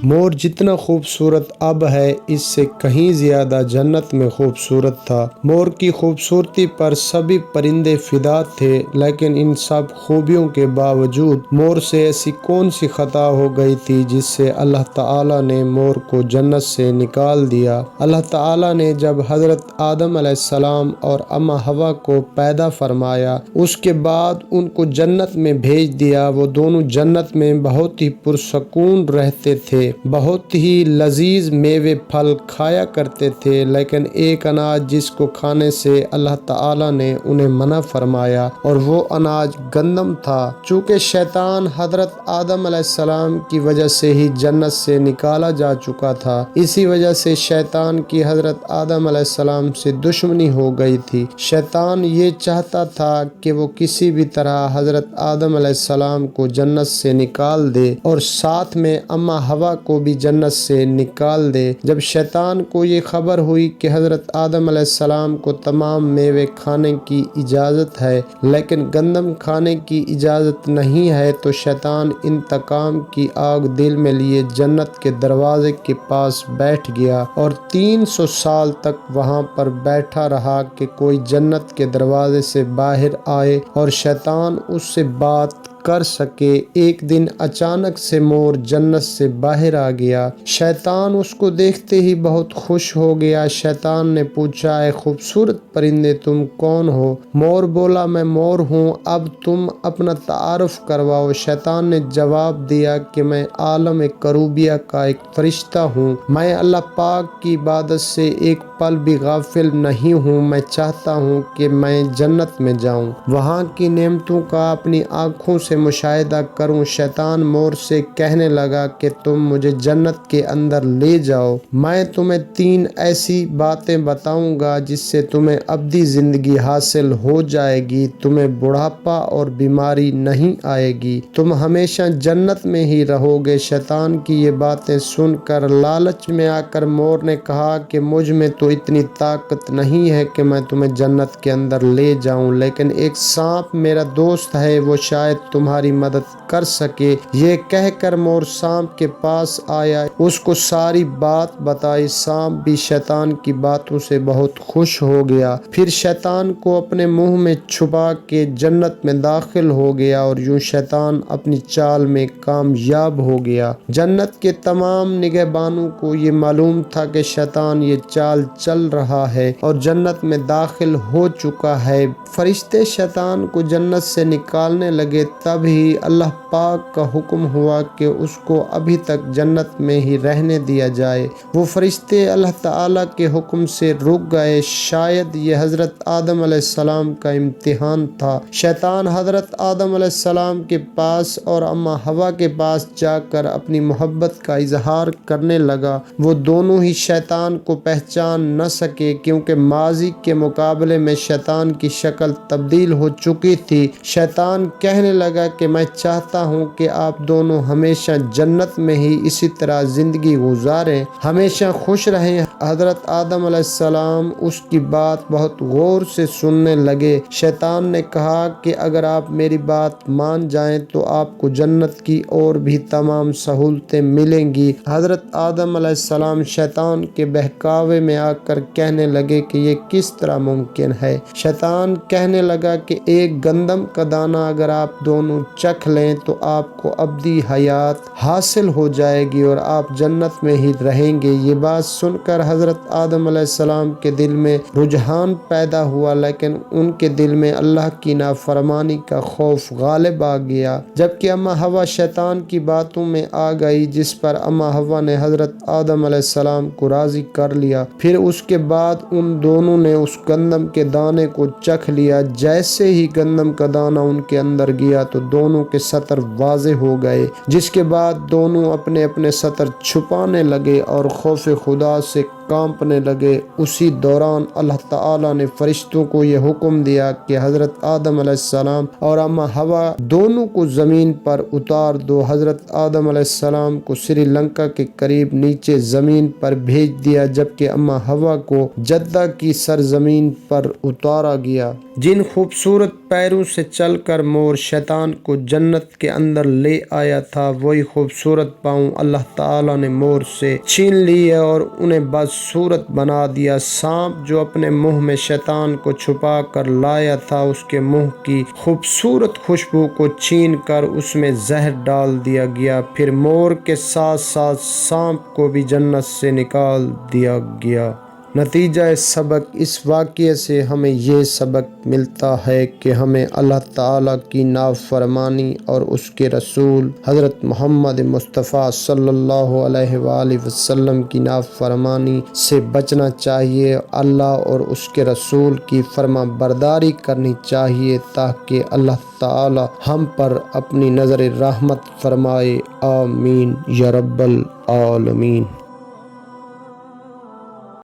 مور جتنا خوبصورت اب ہے اس سے کہیں زیادہ جنت میں خوبصورت تھا۔ مور کی خوبصورتی پر سبھی پرندے فدا تھے، لیکن ان سب خوبیوں کے باوجود مور سے ایسی کون سی خطا ہو گئی تھی جس سے اللہ تعالیٰ نے مور کو جنت سے نکال دیا۔ اللہ تعالیٰ نے جب حضرت آدم علیہ السلام اور اماں حوا کو پیدا فرمایا، اس کے بعد ان کو جنت میں بھیج دیا۔ وہ دونوں جنت میں بہت ہی پرسکون رہتے تھے، بہت ہی لذیذ میوے پھل کھایا کرتے تھے، لیکن ایک اناج جس کو کھانے سے اللہ تعالیٰ نے انہیں منع فرمایا اور وہ اناج گندم تھا۔ چونکہ شیطان حضرت آدم علیہ السلام کی وجہ سے ہی جنت سے نکالا جا چکا تھا، اسی وجہ سے شیطان کی حضرت آدم علیہ السلام سے دشمنی ہو گئی تھی۔ شیطان یہ چاہتا تھا کہ وہ کسی بھی طرح حضرت آدم علیہ السلام کو جنت سے نکال دے اور ساتھ میں اماں حوا کو بھی جنت سے نکال دے۔ جب شیطان کو یہ خبر ہوئی کہ حضرت آدم علیہ السلام کو تمام میوے کھانے کی اجازت ہے لیکن گندم کھانے کی اجازت نہیں ہے، تو شیطان انتقام کی آگ دل میں لیے جنت کے دروازے کے پاس بیٹھ گیا اور 300 سال تک وہاں پر بیٹھا رہا کہ کوئی جنت کے دروازے سے باہر آئے اور شیطان اس سے بات کر سکے۔ ایک دن اچانک سے مور جنت سے باہر آ گیا۔ شیطان اس کو دیکھتے ہی بہت خوش ہو گیا۔ شیطان نے پوچھا، اے خوبصورت پرندے تم کون ہو؟ مور بولا، میں مور ہوں، اب تم اپنا تعارف کرواؤ۔ شیطان نے جواب دیا کہ میں عالم کروبیہ کا ایک فرشتہ ہوں، میں اللہ پاک کی عبادت سے ایک پل بھی غافل نہیں ہوں، میں چاہتا ہوں کہ میں جنت میں جاؤں، وہاں کی نعمتوں کا اپنی آنکھوں سے مشاہدہ کروں۔ شیطان مور سے کہنے لگا کہ تم مجھے جنت کے اندر لے جاؤ، میں تمہیں 3 ایسی باتیں بتاؤں گا جس سے تمہیں ابدی زندگی حاصل ہو جائے گی، تمہیں بڑھاپا اور بیماری نہیں آئے گی، تم ہمیشہ جنت میں ہی رہو گے۔ شیطان کی یہ باتیں سن کر لالچ میں آ کر مور نے کہا کہ مجھ میں تو اتنی طاقت نہیں ہے کہ میں تمہیں جنت کے اندر لے جاؤں، لیکن ایک سانپ میرا دوست ہے، وہ شاید تمہاری مدد کر سکے۔ یہ کہہ کر مور سانپ کے پاس آیا، اس کو ساری بات بتائی۔ سانپ بھی شیطان کی باتوں سے بہت خوش ہو گیا، پھر شیطان کو اپنے منہ میں چھپا کے جنت میں داخل ہو گیا اور یوں شیطان اپنی چال میں کامیاب ہو گیا۔ جنت کے تمام نگہبانوں کو یہ معلوم تھا کہ شیطان یہ چال چل رہا ہے اور جنت میں داخل ہو چکا ہے۔ فرشتے شیطان کو جنت سے نکالنے لگے، تب ہی اللہ پاک کا حکم ہوا کہ اس کو ابھی تک جنت میں ہی رہنے دیا جائے۔ وہ فرشتے اللہ تعالیٰ کے حکم سے رک گئے۔ شاید یہ حضرت آدم علیہ السلام کا امتحان تھا۔ شیطان حضرت آدم علیہ السلام کے پاس اور اماں حوا کے پاس جا کر اپنی محبت کا اظہار کرنے لگا۔ وہ دونوں ہی شیطان کو پہچان نہ سکے کیونکہ ماضی کے مقابلے میں شیطان کی شکل تبدیل ہو چکی تھی۔ شیطان کہنے لگا کہ میں چاہتا ہوں کہ آپ دونوں ہمیشہ جنت میں ہی اسی طرح زندگی گزاریں، ہمیشہ خوش رہیں۔ حضرت آدم علیہ السلام اس کی بات بہت غور سے سننے لگے۔ شیطان نے کہا کہ اگر آپ میری بات مان جائیں تو آپ کو جنت کی اور بھی تمام سہولتیں ملیں گی۔ حضرت آدم علیہ السلام شیطان کے بہکاوے میں آ کر کہنے لگے کہ یہ کس طرح ممکن ہے؟ شیطان کہنے لگا کہ ایک گندم کا دانہ اگر آپ دونوں چکھ لیں تو آپ کو ابدی حیات حاصل ہو جائے گی اور آپ جنت میں ہی رہیں گے۔ یہ بات سن کر حضرت آدم علیہ السلام کے دل میں رجحان پیدا ہوا، لیکن ان کے دل میں اللہ کی نافرمانی کا خوف غالب آ گیا۔ جبکہ اماں حوا شیطان کی باتوں میں آ گئی، جس پر اماں حوا نے حضرت آدم علیہ السلام کو راضی کر لیا۔ پھر اس کے بعد ان دونوں نے اس گندم کے دانے کو چکھ لیا۔ جیسے ہی گندم کا دانہ ان کے اندر گیا تو دونوں کے سطر واضح ہو گئے، جس کے بعد دونوں اپنے اپنے سطر چھپانے لگے اور خوف خدا سے کانپنے لگے۔ اسی دوران اللہ تعالیٰ نے فرشتوں کو یہ حکم دیا کہ حضرت آدم علیہ السلام اور اماں حوا دونوں کو زمین پر اتار دو۔ حضرت آدم علیہ السلام کو سری لنکا کے قریب نیچے زمین پر بھیج دیا، جبکہ اماں حوا کو جدہ کی سرزمین پر اتارا گیا۔ جن خوبصورت پیروں سے چل کر مور شیطان کو جنت کے اندر لے آیا تھا، وہی خوبصورت پاؤں اللہ تعالیٰ نے مور سے چھین لیے اور انہیں بدصورت بنا دیا۔ سانپ جو اپنے منہ میں شیطان کو چھپا کر لایا تھا، اس کے منہ کی خوبصورت خوشبو کو چھین کر اس میں زہر ڈال دیا گیا، پھر مور کے ساتھ ساتھ سانپ کو بھی جنت سے نکال دیا گیا۔ نتیجہ سبق: اس واقعے سے ہمیں یہ سبق ملتا ہے کہ ہمیں اللہ تعالیٰ کی نافرمانی اور اس کے رسول حضرت محمد مصطفیٰ صلی اللہ علیہ وآلہ وسلم کی نافرمانی سے بچنا چاہیے، اللہ اور اس کے رسول کی فرما برداری کرنی چاہیے تاکہ اللہ تعالیٰ ہم پر اپنی نظر رحمت فرمائے۔ آمین یا رب العالمین۔